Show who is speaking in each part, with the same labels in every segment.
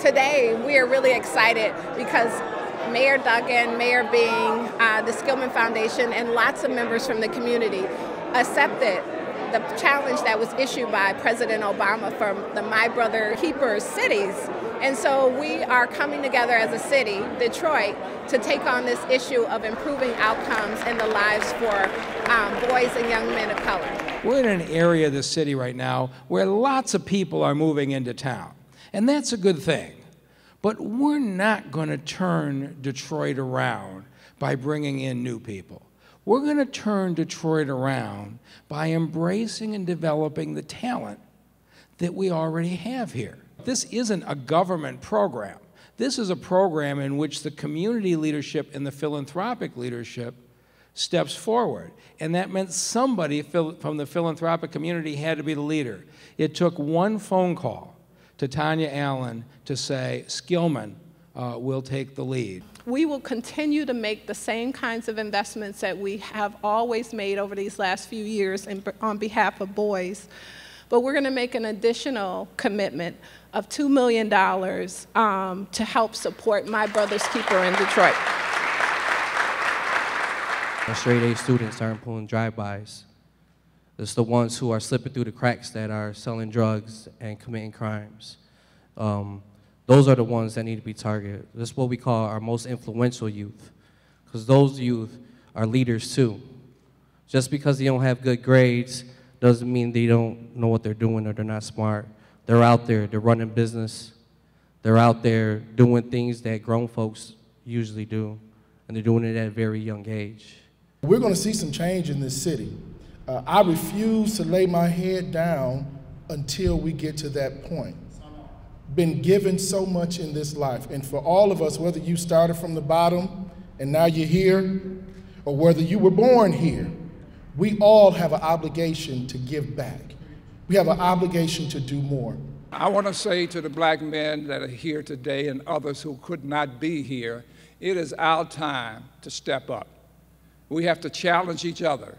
Speaker 1: today we are really excited because Mayor Duggan, Mayor Bing, the Skillman Foundation, and lots of members from the community accepted the challenge that was issued by President Obama for the My Brother Keepers cities. And so we are coming together as a city, Detroit, to take on this issue of improving outcomes in the lives for boys and young men of color.
Speaker 2: We're in an area of the city right now where lots of people are moving into town, and that's a good thing. But we're not going to turn Detroit around by bringing in new people. We're going to turn Detroit around by embracing and developing the talent that we already have here. This isn't a government program. This is a program in which the community leadership and the philanthropic leadership steps forward. And that meant somebody from the philanthropic community had to be the leader. It took one phone call to Tanya Allen to say, Skillman will take the lead.
Speaker 1: We will continue to make the same kinds of investments that we have always made over these last few years on behalf of boys. But we're going to make an additional commitment of $2 million to help support My Brother's Keeper in Detroit.
Speaker 3: Straight A students aren't pulling drive-bys. It's the ones who are slipping through the cracks that are selling drugs and committing crimes. Those are the ones that need to be targeted. That's what we call our most influential youth, because those youth are leaders too. Just because they don't have good grades doesn't mean they don't know what they're doing or they're not smart. They're out there, they're running business. They're out there doing things that grown folks usually do, and they're doing it at a very young age.
Speaker 4: We're going to see some change in this city. I refuse to lay my head down until we get to that point. Been given so much in this life, and for all of us, whether you started from the bottom and now you're here, or whether you were born here, we all have an obligation to give back. We have an obligation to do more.
Speaker 5: I want to say to the black men that are here today and others who could not be here, it is our time to step up. We have to challenge each other.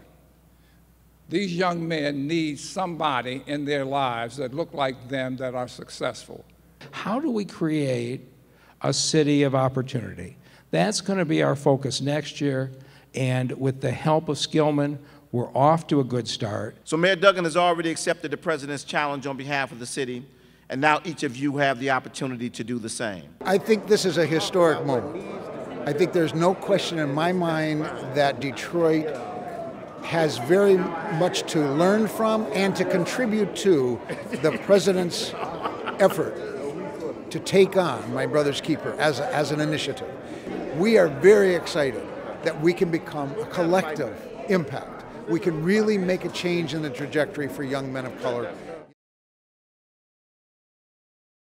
Speaker 5: These young men need somebody in their lives that look like them, that are successful.
Speaker 2: How do we create a city of opportunity? That's going to be our focus next year, and with the help of Skillman, we're off to a good start.
Speaker 6: So Mayor Duggan has already accepted the President's challenge on behalf of the city, and now each of you have the opportunity to do the same.
Speaker 7: I think this is a historic moment. I think there's no question in my mind that Detroit has very much to learn from and to contribute to the President's effort to take on My Brother's Keeper as an initiative. We are very excited that we can become a collective impact. We can really make a change in the trajectory for young men of color